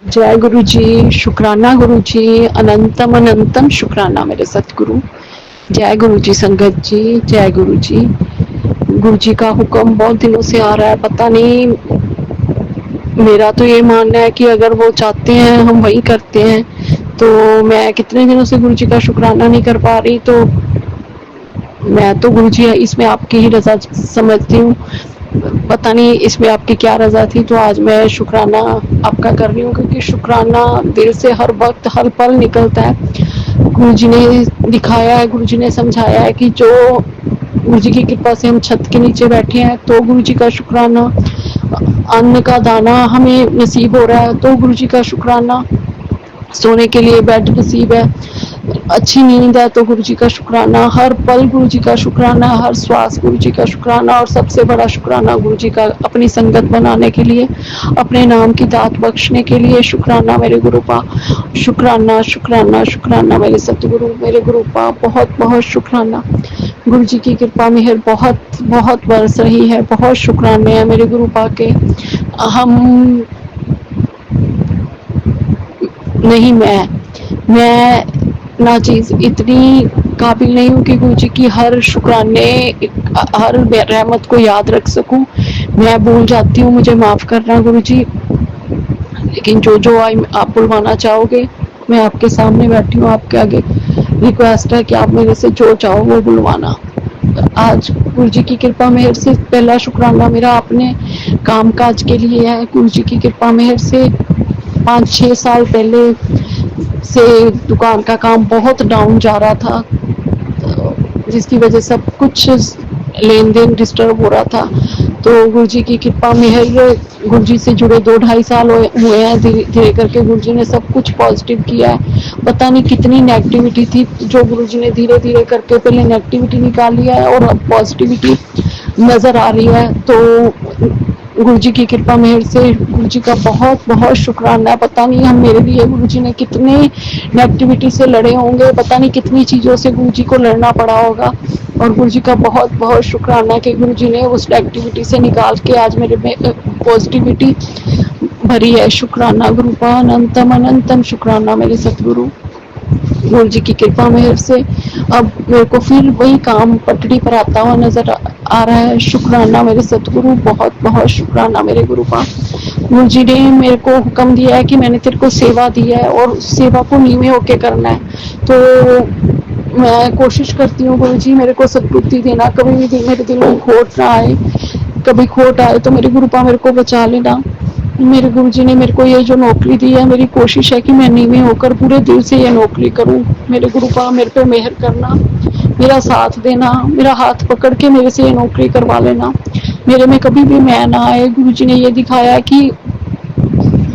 जय गुरु जी, शुक्राना गुरु जी, अनंतम अनंतम शुक्राना मेरे सतगुरु। जय गुरु जी संगत जी, जय गुरु जी। गुरु जी का हुक्म बहुत दिनों से आ रहा है, पता नहीं, मेरा तो ये मानना है कि अगर वो चाहते हैं हम वही करते हैं। तो मैं कितने दिनों से गुरु जी का शुक्राना नहीं कर पा रही, तो मैं तो गुरु जी इसमें आपकी ही रजा समझती हूँ। पता नहीं इसमें आपकी क्या रजा थी, तो आज मैं शुक्राना आपका कर रही हूँ, क्योंकि शुक्राना दिल से हर वक्त हर पल निकलता है। गुरु जी ने दिखाया है, गुरु जी ने समझाया है कि जो गुरु जी की कृपा से हम छत के नीचे बैठे हैं तो गुरु जी का शुक्राना, अन्न का दाना हमें नसीब हो रहा है तो गुरु जी का शुक्राना, सोने के लिए बेड नसीब है, अच्छी नींद है तो गुरु जी का शुक्राना, हर पल गुरु जी का शुक्राना, हर श्वास गुरु जी का शुक्राना, और सबसे बड़ा शुक्राना गुरु जी का अपनी संगत बनाने के लिए, अपने नाम की दात बख्शने के लिए शुक्राना मेरे गुरु पा। शुक्राना शुक्राना शुक्राना मेरे सतगुरु, मेरे गुरु पा, बहुत बहुत शुक्राना। गुरु जी की कृपा मेहर बहुत बहुत बरस रही है, बहुत शुक्राने हैं मेरे गुरु पा के। हम नहीं, मैं ना चीज इतनी काबिल नहीं हूँ कि गुरु जी की हर शुक्राने, हर रहमत को याद रख सकूं। मैं भूल जाती हूँ, मुझे माफ करना गुरु जी। लेकिन जो जो आप बुलवाना चाहोगे, मैं आपके सामने बैठी हूँ, आपके आगे रिक्वेस्ट है कि आप मेरे से जो चाहो वो बुलवाना। आज गुरु जी की कृपा मेहर से पहला शुक्राना मेरा अपने काम काज के लिए है। गुरु जी की कृपा मेहर से 5-6 साल पहले से दुकान का काम बहुत डाउन जा रहा था, जिसकी वजह से सब कुछ लेन देन डिस्टर्ब हो रहा था। तो गुरु जी की कृपा मेहर, गुरु जी से जुड़े 2-2.5 साल हुए हैं, धीरे धीरे करके गुरु जी ने सब कुछ पॉजिटिव किया है। पता नहीं कितनी नेगेटिविटी थी जो गुरु जी ने धीरे धीरे करके पहले नेगेटिविटी निकाली है और अब पॉजिटिविटी नजर आ रही है। तो गुरु जी की कृपा मेहर से गुरु जी का बहुत बहुत शुक्राना है। पता नहीं हम मेरे लिए गुरु जी ने कितने नेगेटिविटी से लड़े होंगे, पता नहीं कितनी चीज़ों से गुरु जी को लड़ना पड़ा होगा, और गुरु जी का बहुत बहुत शुक्राना कि गुरु जी ने उस नेगेटिविटी से निकाल के आज मेरे में पॉजिटिविटी भरी है। शुक्राना गुरु पा, अनंतम अनंतम शुक्राना मेरे सतगुरु। गुरु जी की कृपा मेहर से अब मेरे को फिर वही काम पटड़ी पर आता हुआ नजर आ रहा है। शुक्राना मेरे सतगुरु, बहुत बहुत शुक्राना मेरे गुरु का। गुरु जी ने मेरे को हुक्म दिया है कि मैंने तेरे को सेवा दी है और उस सेवा को नीवे होके करना है। तो मैं कोशिश करती हूँ गुरु जी मेरे को सद्बुद्धि देना, कभी भी मेरे दिल में खोट ना आए, कभी खोट आए तो मेरे गुरु पा मेरे को बचा लेना। मेरे गुरु जी ने मेरे को ये जो नौकरी दी है, मेरी कोशिश है कि मैं नीवे होकर पूरे दिल से ये नौकरी करूं। मेरे गुरु पा मेरे पे मेहर करना, मेरा साथ देना, मेरा हाथ पकड़ के मेरे से ये नौकरी करवा लेना। मेरे में कभी भी मैं ना आए। गुरु जी ने ये दिखाया कि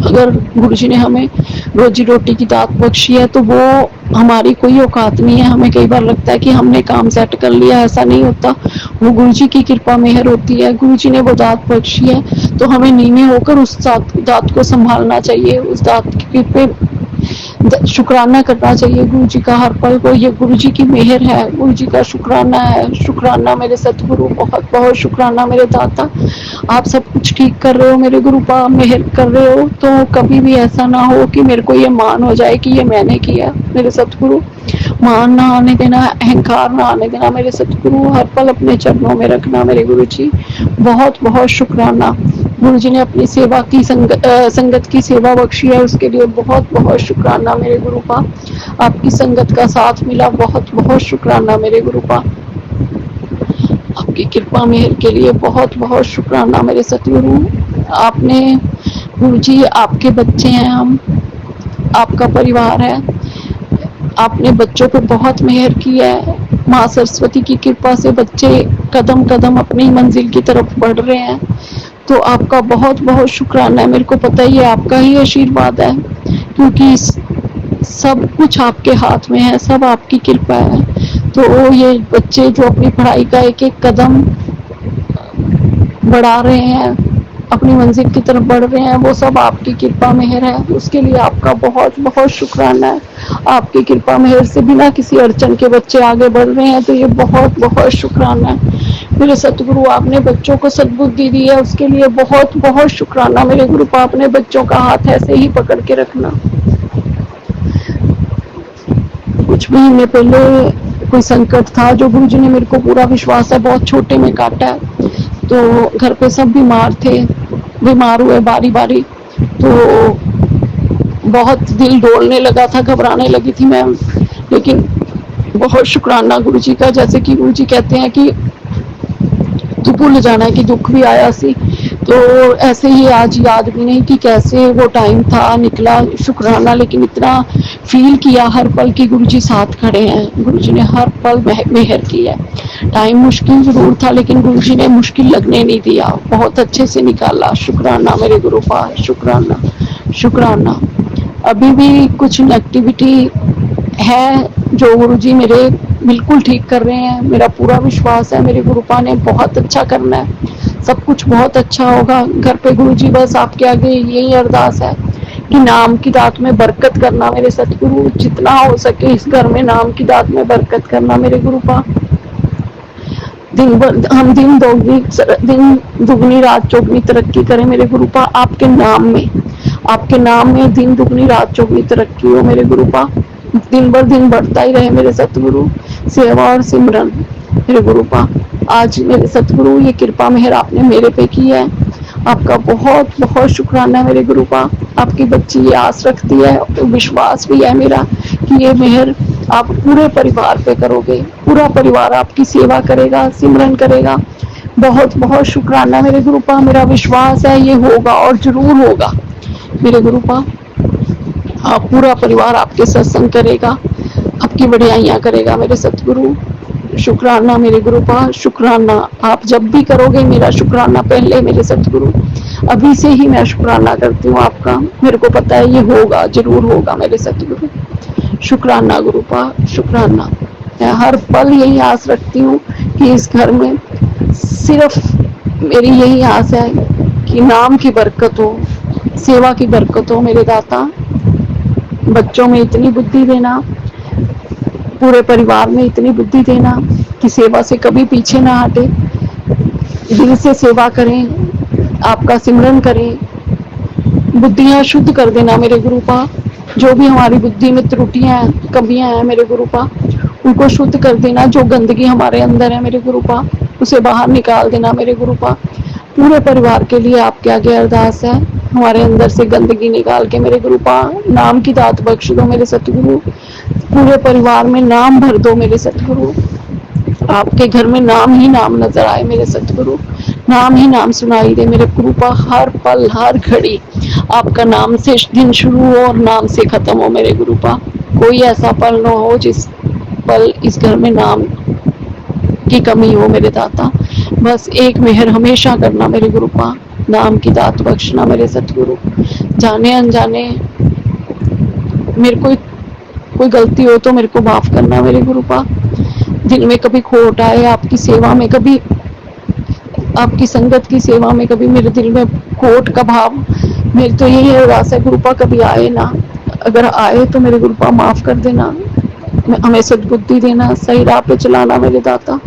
अगर गुरु जी ने हमें रोजी रोटी की दात बख्शी है तो वो हमारी कोई औकात नहीं है। हमें कई बार लगता है कि हमने काम सेट कर लिया, ऐसा नहीं होता। वो गुरु जी की कृपा मेहर होती है। गुरु जी ने वो दात बख्शी है तो हमें नीवे होकर उस दात को संभालना चाहिए, उस दात पे शुक्राना करना चाहिए गुरु जी का हर पल को। ये गुरु जी की मेहर है, गुरु जी का शुक्राना है। शुक्राना मेरे सतगुरु, बहुत बहुत शुक्राना मेरे दाता। आप सब कुछ ठीक कर रहे हो मेरे गुरु पा, मेहर कर रहे हो, तो कभी भी ऐसा ना हो कि मेरे को ये मान हो जाए कि ये मैंने किया। मेरे सतगुरु, मान ना आने देना, अहंकार ना आने देना मेरे सतगुरु, हर पल अपने चरणों में रखना मेरे गुरु जी। बहुत बहुत शुक्राना। गुरु जी ने अपनी सेवा की संगत की सेवा बख्शी है, उसके लिए बहुत बहुत शुक्राना मेरे गुरु पा। आपकी संगत का साथ मिला, बहुत बहुत शुक्राना मेरे गुरु पा। आपकी कृपा मेहर के लिए बहुत बहुत शुक्राना मेरे सतगुरु। आपने गुरु जी, आपके बच्चे हैं हम, आपका परिवार है, आपने बच्चों पे बहुत मेहर की है। माँ सरस्वती की कृपा से बच्चे कदम कदम अपनी मंजिल की तरफ बढ़ रहे हैं, तो आपका बहुत बहुत शुक्राना है। मेरे को पता ही है आपका ही आशीर्वाद है, क्योंकि सब कुछ आपके हाथ में है, सब आपकी कृपा है। तो ये बच्चे जो अपनी पढ़ाई का एक एक कदम बढ़ा रहे हैं, अपनी मंजिल की तरफ बढ़ रहे हैं, वो सब आपकी कृपा मेहर है। उसके लिए आपका बहुत बहुत शुक्राना है। आपकी कृपा मेहर से बिना किसी अड़चन के बच्चे आगे बढ़ रहे हैं, तो ये बहुत बहुत शुक्राना है। मेरे सतगुरु, आपने बच्चों को सद्बुद्धि दी है, उसके लिए बहुत बहुत शुक्राना मेरे गुरु पा। अपने बच्चों का हाथ ऐसे ही पकड़ के रखना। कुछ महीने पहले कोई संकट था जो गुरुजी ने, मेरे को पूरा विश्वास है, बहुत छोटे में काटा है। तो घर पे सब बीमार थे, बीमार हुए बारी बारी, तो बहुत दिल डोलने लगा था, घबराने लगी थी मैं। लेकिन बहुत शुक्राना गुरुजी का, जैसे कि गुरुजी कहते हैं कि तू भूल जाना कि दुख भी आया सी। तो ऐसे ही आज याद भी नहीं कि कैसे वो टाइम था निकला, शुक्राना। लेकिन इतना फील किया हर पल की गुरुजी साथ खड़े हैं, गुरुजी ने हर पल मेहर की है। टाइम मुश्किल जरूर था, लेकिन गुरुजी ने मुश्किल लगने नहीं दिया, बहुत अच्छे से निकाला। शुक्राना मेरे गुरु पास, शुक्राना शुक्राना। अभी भी कुछ नेगेटिविटी है जो गुरुजी मेरे बिल्कुल ठीक कर रहे हैं। मेरा पूरा विश्वास है मेरे गुरुपा ने बहुत अच्छा करना है, सब कुछ बहुत अच्छा होगा। घर पे गुरुजी बस आपके आगे यही अरदास है कि नाम की दात में बरकत करना मेरे सतगुरु, जितना हो सके इस घर में नाम की दात में बरकत करना मेरे गुरुपा। दिन दुगनी रात चौगनी तरक्की करें मेरे गुरुपा, आपके नाम में, आपके नाम में दिन दुगनी रात चौगनी तरक्की हो मेरे गुरुपा। दिन भर दिन बढ़ता ही रहे मेरे सतगुरु, सेवा और सिमरन मेरे गुरुपा। आज मेरे सतगुरु ये कृपा मेहर आपने मेरे पे की है, आपका बहुत बहुत शुक्राना मेरे गुरुपा। आपकी बच्ची ये आस रखती है, तो विश्वास भी है मेरा कि ये मेहर आप पूरे परिवार पे करोगे, पूरा परिवार आपकी सेवा करेगा, सिमरन करेगा। बहुत बहुत शुक्राना मेरे गुरुपा, मेरा विश्वास है ये होगा और जरूर होगा मेरे गुरुपा। आप पूरा परिवार आपके सत्संग करेगा, आपकी बढ़ियाइयाँ करेगा मेरे सतगुरु। शुक्राना मेरे गुरुपा, शुक्राना। आप जब भी करोगे मेरा शुक्राना पहले मेरे सतगुरु, अभी से ही मैं शुक्राना करती हूँ आपका। मेरे को पता है ये होगा, जरूर होगा मेरे सतगुरु। शुक्राना गुरुपा, शुक्राना। मैं हर पल यही आस रखती हूँ कि इस घर में सिर्फ मेरी यही आस है कि नाम की बरकत हो, सेवा की बरकत हो मेरे दाता। बच्चों में इतनी बुद्धि देना, पूरे परिवार में इतनी बुद्धि देना कि सेवा से कभी पीछे ना हटे, दिल से सेवा करें, आपका सिमरन करें। बुद्धियां शुद्ध कर देना मेरे गुरुपा, जो भी हमारी बुद्धि में त्रुटियां हैं, कमियां हैं मेरे गुरुपा, उनको शुद्ध कर देना। जो गंदगी हमारे अंदर है मेरे गुरुपा, उसे बाहर निकाल देना मेरे गुरुपा। पूरे परिवार के लिए आपके आगे अरदास है, हमारे अंदर से गंदगी निकाल के मेरे गुरुपा नाम की दात बख्श दो मेरे सतगुरु। पूरे परिवार में नाम भर दो मेरे सतगुरु, आपके घर में नाम ही नाम नजर आए मेरे सतगुरु, नाम ही नाम सुनाई दे मेरे गुरुपा। हर पल हर घड़ी आपका नाम से दिन शुरू हो और नाम से खत्म हो मेरे गुरुपा। कोई ऐसा पल न हो जिस पल इस घर में नाम की कमी हो मेरे दाता। बस एक मेहर हमेशा करना मेरे गुरुपा, नाम की दात बख्शना मेरे सतगुरु। जाने अनजाने मेरे को कोई गलती हो तो मेरे को माफ करना मेरे गुरुपा। दिल में कभी खोट आए, आपकी सेवा में कभी, आपकी संगत की सेवा में कभी मेरे दिल में खोट का भाव, मेरी तो यही अरदास है गुरुपा कभी आए ना। अगर आए तो मेरे गुरुपा माफ कर देना, हमें सद्बुद्धि देना, सही राह पे चलाना मेरे दाता।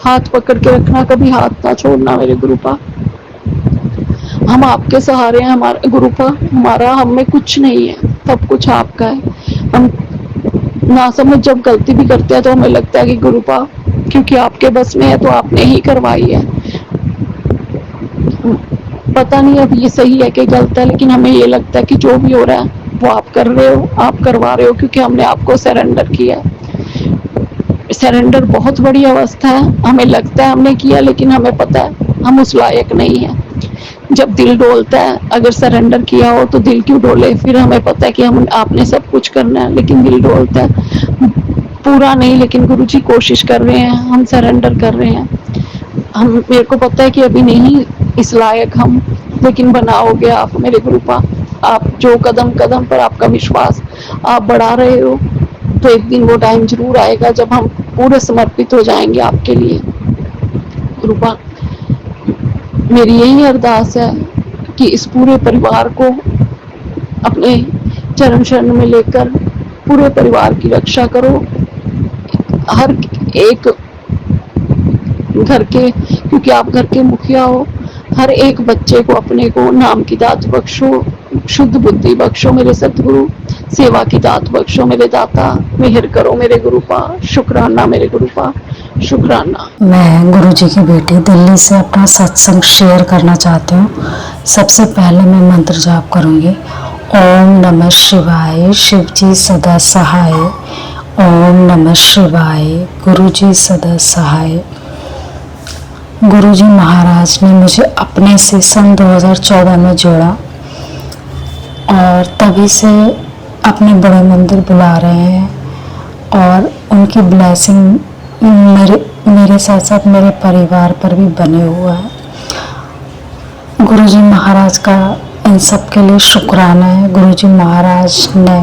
हाथ पकड़ के रखना, कभी हाथ ना छोड़ना मेरे गुरुपा। हम आपके सहारे हैं हमारे गुरुपा, हमारा हम में कुछ नहीं है, सब कुछ आपका है। हम ना समझ जब गलती भी करते हैं तो हमें लगता है कि गुरुपा क्योंकि आपके बस में है तो आपने ही करवाई है। पता नहीं अब ये सही है कि गलत है, लेकिन हमें ये लगता है कि जो भी हो रहा है वो आप कर रहे हो, आप करवा रहे हो, क्योंकि हमने आपको सरेंडर किया है। सरेंडर बहुत बड़ी अवस्था है, हमें लगता है हमने किया, लेकिन हमें पता है हम उस लायक नहीं है। जब दिल डोलता है, अगर सरेंडर किया हो तो दिल क्यों डोले, फिर हमें पता है कि हम आपने सब कुछ करना है, लेकिन दिल डोलता है। पूरा नहीं, लेकिन गुरुजी कोशिश कर रहे हैं, हम सरेंडर कर रहे हैं। हम, मेरे को पता है कि अभी नहीं इस लायक हम, लेकिन बनाओगे आप मेरे गुरुपा। आप जो कदम कदम पर आपका विश्वास आप बढ़ा रहे हो, तो एक दिन वो टाइम जरूर आएगा जब हम पूरे समर्पित हो जाएंगे आपके लिए गुरुपा। मेरी यही अरदास है कि इस पूरे परिवार को अपने चरण शरण में लेकर पूरे परिवार की रक्षा करो। हर एक घर के, क्योंकि आप घर के मुखिया हो, हर एक बच्चे को अपने को नाम की दात बख्शो, शुद्ध बुद्धि बख्शो मेरे सतगुरु, सेवा की दात बख्शो मेरे दाता, मेहर करो मेरे गुरुपा, शुक्राना मेरे गुरुपा, शुक्राना। मैं गुरु जी की बेटी दिल्ली से अपना सत्संग शेयर करना चाहती हूँ। सबसे पहले मैं मंत्र जाप करूँगी। ओम नमः शिवाय, शिव जी सदा सहाय। ओम नमः शिवाय, गुरु जी सदा सहाय। गुरु जी महाराज ने मुझे अपने से सन 2014 में जोड़ा और तभी से अपने बड़े मंदिर बुला रहे हैं और उनकी ब्लेसिंग मेरे साथ साथ मेरे परिवार पर भी बने हुआ है। गुरु जी महाराज का इन सब के लिए शुक्राना है। गुरु जी महाराज ने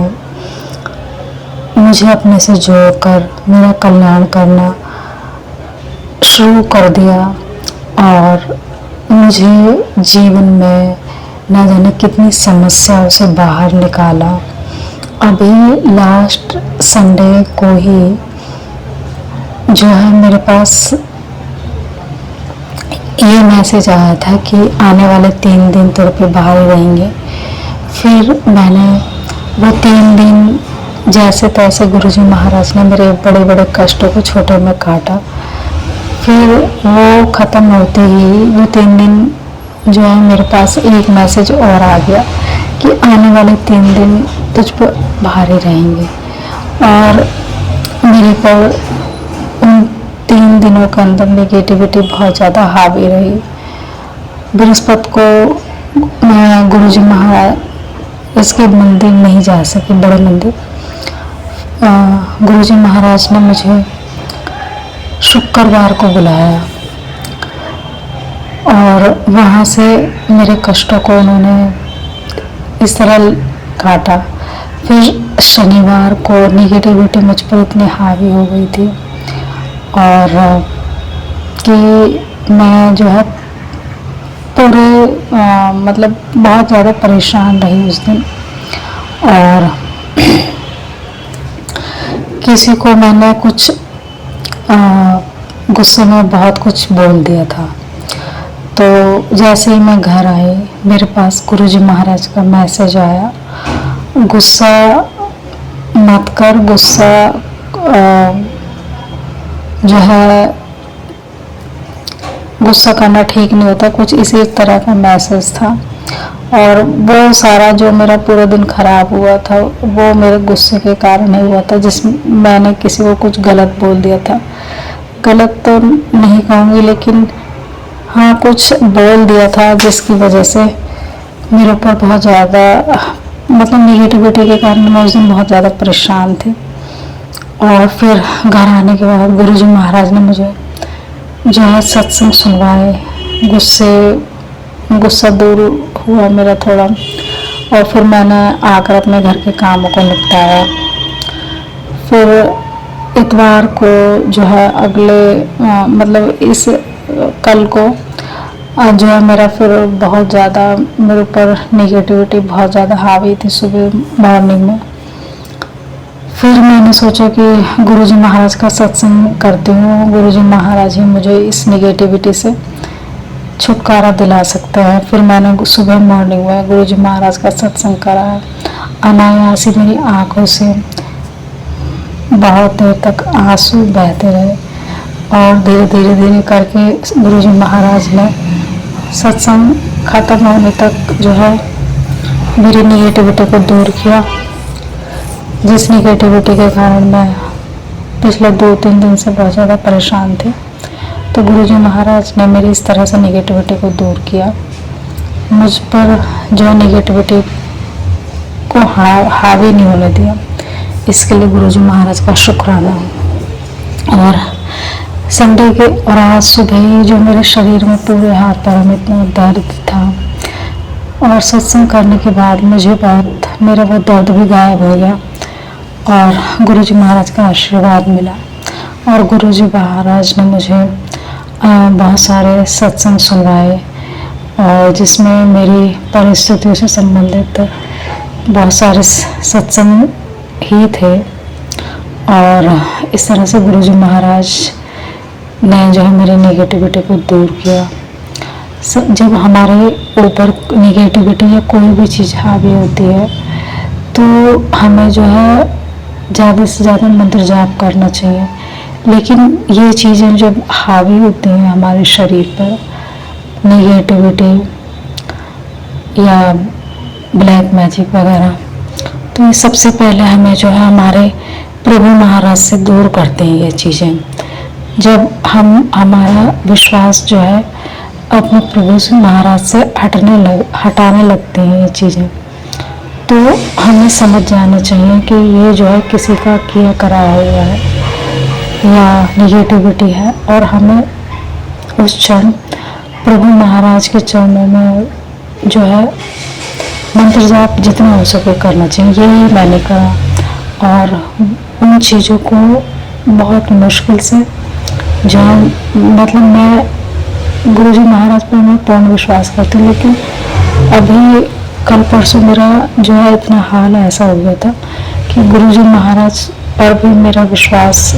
मुझे अपने से जोड़कर मेरा कल्याण करना शुरू कर दिया और मुझे जीवन में न जाने कितनी समस्याओं से बाहर निकाला। अभी लास्ट संडे को ही जो है मेरे पास ये मैसेज आया था कि आने वाले 3 दिन तेरे पे बाहर ही रहेंगे। फिर मैंने वो 3 दिन जैसे तैसे गुरुजी महाराज ने मेरे बड़े बड़े कष्टों को छोटे में काटा। फिर वो ख़त्म होते ही वो 3 दिन जो है मेरे पास एक मैसेज और आ गया कि आने वाले 3 दिन तुझ पर बाहर ही रहेंगे। और मेरे पर उन 3 दिनों के अंदर नेगेटिविटी बहुत ज़्यादा हावी रही। बृहस्पति को मैं गुरुजी महाराज इसके मंदिर नहीं जा सकी, बड़े मंदिर। गुरुजी महाराज ने मुझे शुक्रवार को बुलाया और वहाँ से मेरे कष्टों को उन्होंने इस तरह काटा। फिर शनिवार को नेगेटिविटी मुझ पर इतनी हावी हो गई थी और कि मैं जो है पूरे मतलब बहुत ज़्यादा परेशान रही उस दिन। और किसी को मैंने कुछ गुस्से में बहुत कुछ बोल दिया था। तो जैसे ही मैं घर आई मेरे पास गुरुजी महाराज का मैसेज आया, गुस्सा मत कर, गुस्सा जो है गुस्सा करना ठीक नहीं होता, कुछ इसी तरह का मैसेज था। और वो सारा जो मेरा पूरा दिन खराब हुआ था वो मेरे गुस्से के कारण ही हुआ था, जिसमें मैंने किसी को कुछ गलत बोल दिया था। गलत तो नहीं कहूँगी लेकिन हाँ कुछ बोल दिया था जिसकी वजह से मेरे ऊपर बहुत ज़्यादा मतलब नेगेटिविटी के कारण मैं उस दिन बहुत ज़्यादा परेशान थी। और फिर घर आने के बाद गुरुजी महाराज ने मुझे जो है सत्संग सुनवाए, गुस्सा दूर हुआ मेरा थोड़ा। और फिर मैंने आकर अपने घर के कामों को निपटाया। फिर इतवार को जो है अगले मतलब इस कल को जो है मेरा फिर बहुत ज़्यादा मेरे ऊपर नेगेटिविटी बहुत ज़्यादा हावी थी सुबह मॉर्निंग में। फिर मैंने सोचा कि गुरुजी महाराज का सत्संग करती हूँ, गुरुजी महाराज ही मुझे इस नेगेटिविटी से छुटकारा दिला सकते हैं। फिर मैंने सुबह मॉर्निंग में गुरुजी महाराज का सत्संग करा। अनायास ही मेरी आँखों से बहुत देर तक आंसू बहते रहे और धीरे धीरे धीरे करके गुरुजी महाराज ने सत्संग खत्म होने तक जो है मेरी नेगेटिविटी को दूर किया, जिस नेगेटिविटी के कारण मैं पिछले 2-3 दिन से बहुत ज़्यादा परेशान थी। तो गुरुजी महाराज ने मेरी इस तरह से नेगेटिविटी को दूर किया। मुझ पर जो नेगेटिविटी को हावी नहीं होने दिया, इसके लिए गुरुजी महाराज का शुक्राना। और संडे के और आज सुबह ही जो मेरे शरीर में पूरे हाथ पैरों में इतना दर्द था और सत्संग करने के बाद मुझे बहुत मेरा वो दर्द भी गायब हो गया और गुरुजी महाराज का आशीर्वाद मिला। और गुरुजी महाराज ने मुझे बहुत सारे सत्संग सुनवाए और जिसमें मेरी परिस्थितियों से संबंधित बहुत सारे सत्संग ही थे। और इस तरह से गुरुजी महाराज ने जो है मेरी नेगेटिविटी को दूर किया। जब हमारे ऊपर नेगेटिविटी या कोई भी चीज़ हावी होती है तो हमें जो है ज़्यादा से ज़्यादा मंत्र जाप करना चाहिए। लेकिन ये चीज़ें जब हावी होती हैं हमारे शरीर पर, नेगेटिविटी या ब्लैक मैजिक वगैरह, तो ये सबसे पहले हमें जो है हमारे प्रभु महाराज से दूर करते हैं ये चीज़ें। जब हमारा विश्वास जो है अपने प्रभु से महाराज से हटाने लगते हैं ये चीज़ें, तो हमें समझ जाना चाहिए कि ये जो है किसी का किया कराया हुआ है या नेगेटिविटी है, और हमें उस क्षण प्रभु महाराज के चरणों में जो है मंत्र जाप जितना हो सके करना चाहिए। यही मैंने कहा, और उन चीज़ों को बहुत मुश्किल से जो मतलब मैं गुरुजी महाराज पर मैं पूर्ण विश्वास करती हूँ, लेकिन अभी कल परसों मेरा जो है इतना हाल ऐसा हो गया था कि गुरुजी महाराज पर भी मेरा विश्वास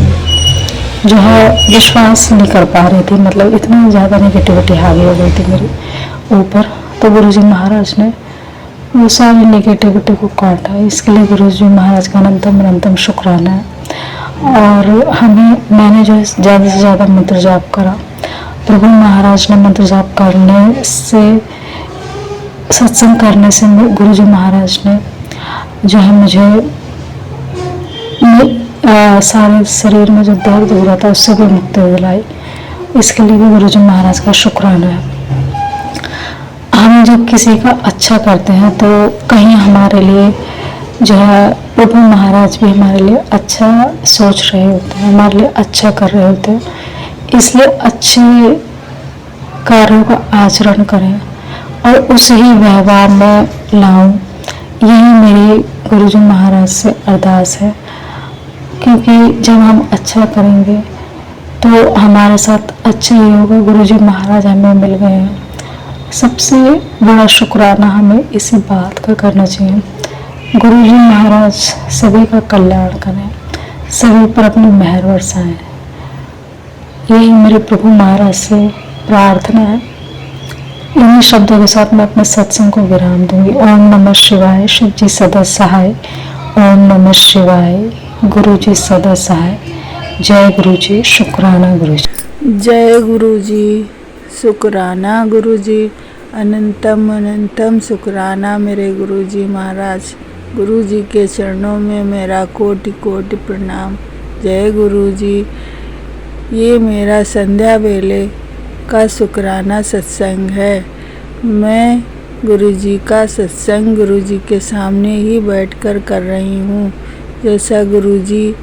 जो है विश्वास नहीं कर पा रही थी। मतलब इतना ज़्यादा नेगेटिविटी हावी हो गई थी मेरे ऊपर। तो गुरुजी महाराज ने वो सारी नेगेटिविटी को काटा। इसके लिए गुरुजी महाराज का अनंतम शुक्राना है। और मैंने जो है ज़्यादा से ज़्यादा मंत्र जाप करा। प्रभु महाराज ने मंत्र जाप करने से, सत्संग करने से गुरुजी महाराज ने जो है मुझे सारे शरीर में जो दर्द हो रहा था उससे भी मुक्ति दिलाई। इसके लिए भी गुरुजी महाराज का शुक्राना है। हम जब किसी का अच्छा करते हैं तो कहीं हमारे लिए जो है प्रभु महाराज भी हमारे लिए अच्छा सोच रहे होते हैं, हमारे लिए अच्छा कर रहे होते हैं। इसलिए अच्छे कार्यों का आचरण करें और उसे ही व्यवहार में लाऊं, यही मेरी गुरुजी महाराज से अरदास है। क्योंकि जब हम अच्छा करेंगे तो हमारे साथ अच्छा ही होगा। गुरुजी महाराज हमें मिल गए हैं। सबसे बड़ा शुक्राना हमें इसी बात का करना चाहिए। गुरुजी महाराज सभी का कल्याण करें, सभी पर अपनी मेहर बरसाएं, यही मेरे प्रभु महाराज से प्रार्थना है। इन्हीं शब्दों के साथ मैं अपने सत्संग को विराम दूंगी। ओम नमः शिवाय, शिव जी सदा सहाय। ओम नमः शिवाय, गुरु जी सदा सहाय। जय गुरु जी, शुक्राना गुरु जी। जय गुरु जी, शुक्राना गुरु जी। अनंतम शुक्राना मेरे गुरु जी महाराज। गुरु जी के चरणों में मेरा कोटि कोटि प्रणाम। जय गुरु जी। ये मेरा संध्या वेले का शुक्राना सत्संग है। मैं गुरु जी का सत्संग गुरु जी के सामने ही बैठकर कर रही हूँ। जैसा गुरु जी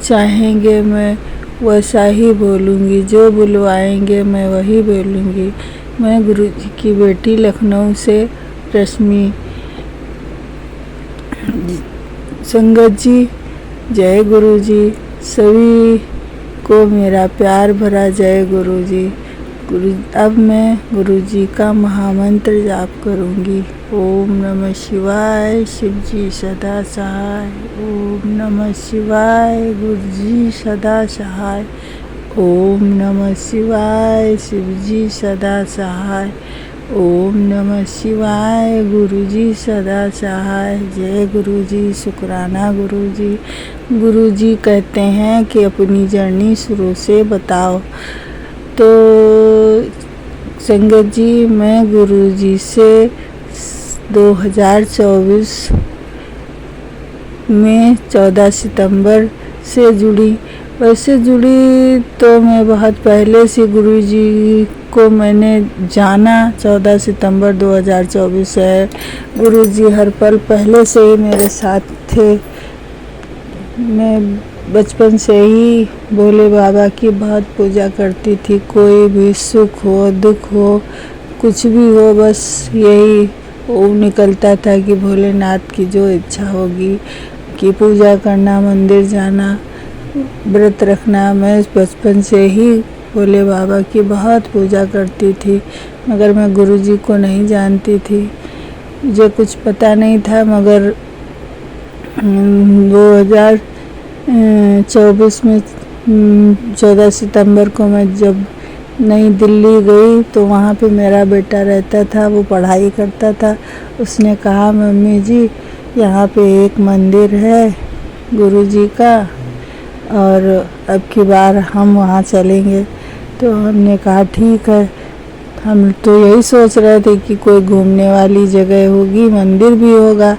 चाहेंगे मैं वैसा ही बोलूँगी, जो बुलवाएंगे मैं वही बोलूँगी। मैं गुरु जी की बेटी लखनऊ से रश्मि। संगत जी, जय गुरु जी। सभी को मेरा प्यार भरा जय गुरु जी। अब मैं गुरु जी का महामंत्र जाप करूँगी। ओम नमः शिवाय, शिव जी सदा सहाय। ओम नमः शिवाय, गुरु जी सदा सहाय। ओम नमः शिवाय, शिव जी सदा सहाय। ओम नमः शिवाय, गुरु जी सदा सहाय। जय गुरु जी, शुक्राना गुरु जी। गुरु जी कहते हैं कि अपनी जर्नी शुरू से बताओ। तो संगत जी, मैं गुरु जी से 2024 में 14 सितंबर से जुड़ी। वैसे जुड़ी तो मैं बहुत पहले से गुरु जी को मैंने जाना। 14 सितंबर 2024 है। गुरु जी हर पल पहले से ही मेरे साथ थे। मैं बचपन से ही भोले बाबा की बहुत पूजा करती थी। कोई भी सुख हो, दुख हो, कुछ भी हो, बस यही वो निकलता था कि भोलेनाथ की जो इच्छा होगी कि पूजा करना, मंदिर जाना, व्रत रखना। मैं बचपन से ही भोले बाबा की बहुत पूजा करती थी, मगर मैं गुरुजी को नहीं जानती थी। मुझे कुछ पता नहीं था, मगर 2024 में 14 सितंबर को मैं जब नई दिल्ली गई तो वहाँ पे मेरा बेटा रहता था, वो पढ़ाई करता था। उसने कहा मम्मी जी यहाँ पे एक मंदिर है गुरुजी का और अब की बार हम वहाँ चलेंगे। तो हमने कहा ठीक है। हम तो यही सोच रहे थे कि कोई घूमने वाली जगह होगी, मंदिर भी होगा।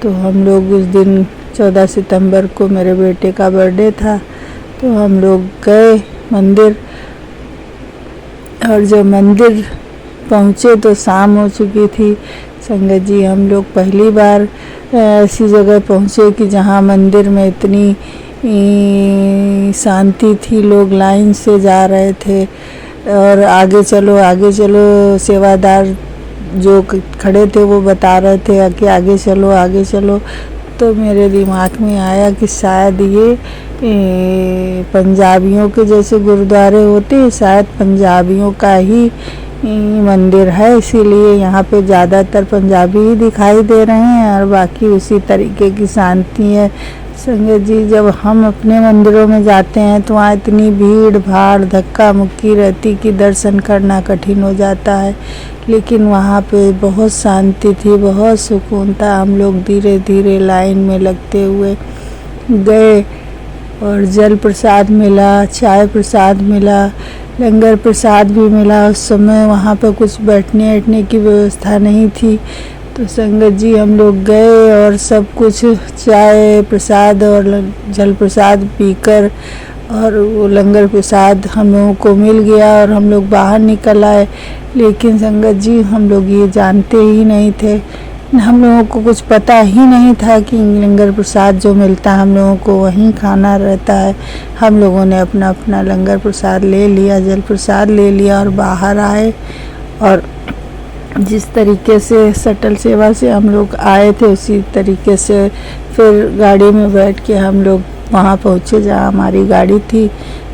तो हम लोग उस दिन 14 सितंबर को मेरे बेटे का बर्थडे था, तो हम लोग गए मंदिर। और जब मंदिर पहुँचे तो शाम हो चुकी थी। संगत जी हम लोग पहली बार ऐसी जगह पहुँचे कि जहाँ मंदिर में इतनी शांति थी, लोग लाइन से जा रहे थे और आगे चलो सेवादार जो खड़े थे वो बता रहे थे कि आगे चलो। तो मेरे दिमाग में आया कि शायद ये पंजाबियों के जैसे गुरुद्वारे होते हैं, शायद पंजाबियों का ही मंदिर है, इसीलिए यहाँ पे ज़्यादातर पंजाबी ही दिखाई दे रहे हैं और बाकी उसी तरीके की शांति है। संगत जी जब हम अपने मंदिरों में जाते हैं तो वहाँ इतनी भीड़ भाड़ धक्का मुक्की रहती कि दर्शन करना कठिन हो जाता है, लेकिन वहाँ पे बहुत शांति थी, बहुत सुकून था। हम लोग धीरे धीरे लाइन में लगते हुए गए और जल प्रसाद मिला, चाय प्रसाद मिला, लंगर प्रसाद भी मिला। उस समय वहाँ पे कुछ बैठने की व्यवस्था नहीं थी। तो संगत जी हम लोग गए और सब कुछ चाय प्रसाद और जल प्रसाद पीकर और वो लंगर प्रसाद हम लोगों को मिल गया और हम लोग बाहर निकल आए। लेकिन संगत जी हम लोग ये जानते ही नहीं थे, हम लोगों को कुछ पता ही नहीं था कि लंगर प्रसाद जो मिलता है हम लोगों को वहीं खाना रहता है। हम लोगों ने अपना अपना लंगर प्रसाद ले लिया, जल प्रसाद ले लिया और बाहर आए। और जिस तरीके से शटल सेवा से हम लोग आए थे उसी तरीके से फिर गाड़ी में बैठ के हम लोग वहाँ पहुँचे जहाँ हमारी गाड़ी थी।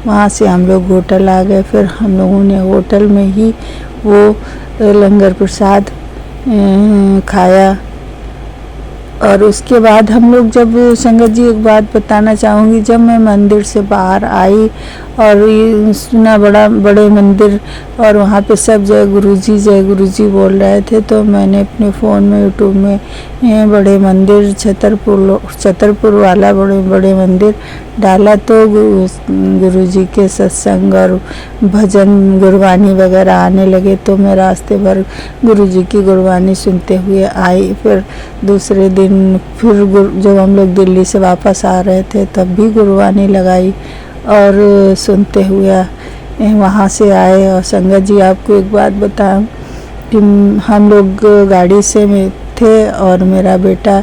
वहाँ से हम लोग होटल आ गए। फिर हम लोगों ने होटल में ही वो लंगर प्रसाद खाया। और उसके बाद हम लोग जब संगत जी एक बात बताना चाहूँगी, जब मैं मंदिर से बाहर आई और ये सुना बड़े मंदिर और वहाँ पे सब जय गुरुजी बोल रहे थे, तो मैंने अपने फ़ोन में यूट्यूब में बड़े मंदिर छतरपुर वाला बड़े मंदिर डाला तो गुरुजी के सत्संग और भजन गुरबानी वगैरह आने लगे। तो मैं रास्ते भर गुरुजी की गुरबानी सुनते हुए आई। फिर दूसरे दिन फिर जब हम लोग दिल्ली से वापस आ रहे थे तब भी गुरबानी लगाई और सुनते हुए वहाँ से आए। और संगत जी आपको एक बात बताऊं कि हम लोग गाड़ी से में थे और मेरा बेटा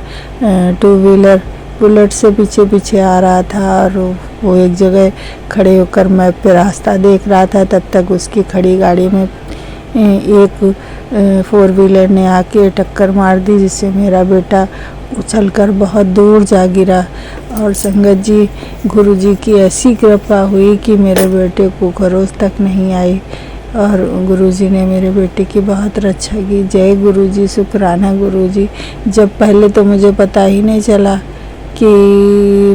2 व्हीलर बुलेट से पीछे आ रहा था और वो एक जगह खड़े होकर मैप पे रास्ता देख रहा था। तब तक उसकी खड़ी गाड़ी में एक 4 व्हीलर ने आके टक्कर मार दी, जिससे मेरा बेटा उछलकर बहुत दूर जा गिरा। और संगत जी गुरुजी की ऐसी कृपा हुई कि मेरे बेटे को खरोच तक नहीं आई और गुरुजी ने मेरे बेटे की बहुत रक्षा की। जय गुरुजी, शुक्राना गुरुजी। जब पहले तो मुझे पता ही नहीं चला कि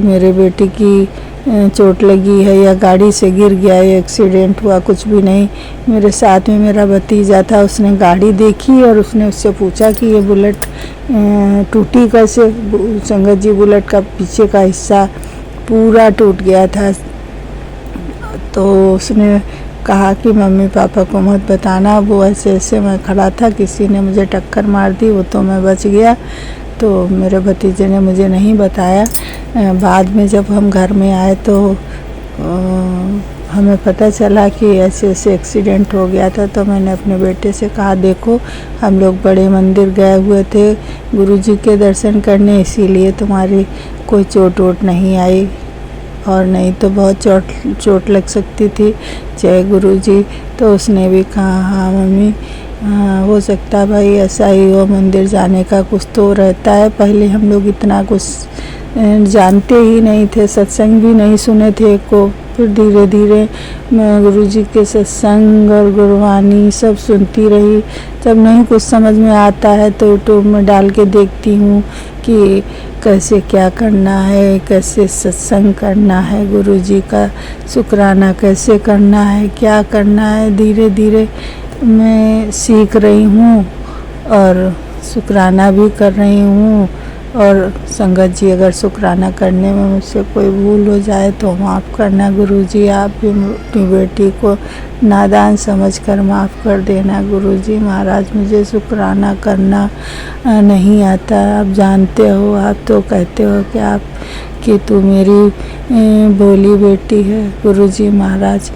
मेरे बेटे की चोट लगी है या गाड़ी से गिर गया या एक्सीडेंट हुआ, कुछ भी नहीं। मेरे साथ में मेरा भतीजा था, उसने गाड़ी देखी और उसने उससे पूछा कि ये बुलेट टूटी कैसे। संगत जी बुलेट का पीछे का हिस्सा पूरा टूट गया था। तो उसने कहा कि मम्मी पापा को मत बताना, वो ऐसे मैं खड़ा था, किसी ने मुझे टक्कर मार दी, वो तो मैं बच गया। तो मेरे भतीजे ने मुझे नहीं बताया। बाद में जब हम घर में आए तो हमें पता चला कि ऐसे एक्सीडेंट हो गया था। तो मैंने अपने बेटे से कहा देखो हम लोग बड़े मंदिर गए हुए थे गुरुजी के दर्शन करने, इसीलिए तुम्हारी कोई चोट वोट नहीं आई और नहीं तो बहुत चोट लग सकती थी। जय गुरुजी। तो उसने भी कहा हाँ मम्मी हो सकता भाई ऐसा ही हो, मंदिर जाने का कुछ तो रहता है। पहले हम लोग इतना कुछ जानते ही नहीं थे, सत्संग भी नहीं सुने थे को। फिर धीरे धीरे मैं गुरुजी के सत्संग और गुरबानी सब सुनती रही। जब नहीं कुछ समझ में आता है तो यूट्यूब में डाल के देखती हूँ कि कैसे क्या करना है, कैसे सत्संग करना है, गुरु जी का शुक्राना कैसे करना है, क्या करना है, धीरे धीरे मैं सीख रही हूँ और शुक्राना भी कर रही हूँ। और संगत जी, अगर शुक्राना करने में मुझसे कोई भूल हो जाए तो माफ़ करना गुरु जी। आप भी अपनी बेटी को नादान समझकर माफ़ कर देना गुरु जी। महाराज, मुझे शुक्राना करना नहीं आता। आप जानते हो, आप तो कहते हो कि तू मेरी भोली बेटी है गुरु जी। महाराज,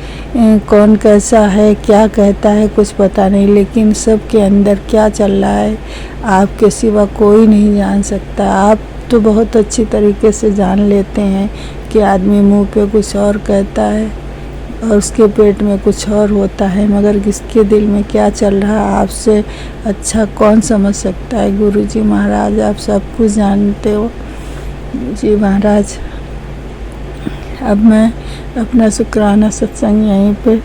कौन कैसा है, क्या कहता है, कुछ पता नहीं, लेकिन सबके अंदर क्या चल रहा है आपके सिवा कोई नहीं जान सकता। आप तो बहुत अच्छी तरीके से जान लेते हैं कि आदमी मुंह पे कुछ और कहता है और उसके पेट में कुछ और होता है, मगर किसके दिल में क्या चल रहा है आपसे अच्छा कौन समझ सकता है गुरु जी। महाराज, आप सब कुछ जानते हो जी। महाराज, अब मैं अपना शुक्राना सत्संग यहीं पे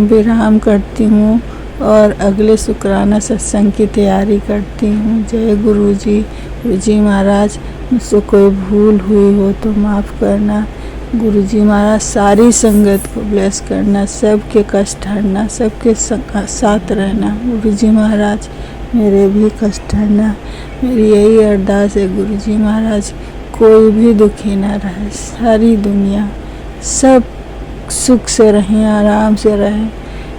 विराम करती हूँ और अगले शुक्राना सत्संग की तैयारी करती हूँ। जय गुरु जी। गुरु जी महाराज, मुझसे कोई भूल हुई हो तो माफ़ करना गुरु जी। महाराज, सारी संगत को ब्लेस करना, सबके कष्ट हरना, सबके साथ रहना गुरु जी। महाराज, मेरे भी कष्ट हरना, मेरी यही अरदास है गुरु जी। महाराज, कोई भी दुखी ना रहे, सारी दुनिया सब सुख से रहें, आराम से रहें,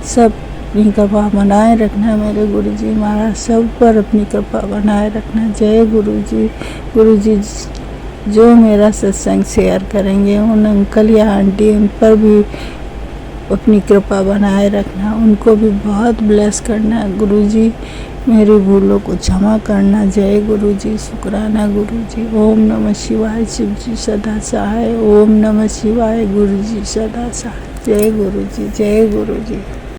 सब अपनी कृपा बनाए रखना मेरे गुरु जी। महाराज, सब पर अपनी कृपा बनाए रखना। जय गुरु जी। गुरु जी, जो मेरा सत्संग शेयर करेंगे उन अंकल या आंटी, उन पर भी अपनी कृपा बनाए रखना, उनको भी बहुत ब्लेस करना गुरु जी। मेरी भूलों को क्षमा करना। जय गुरु जी। शुक्राना गुरु जी। ओम नमः शिवाय। शिव जी सदा सहाय। ओम नमः शिवाय। गुरु जी सदा सहाय। जय गुरु जी। जय गुरु जी।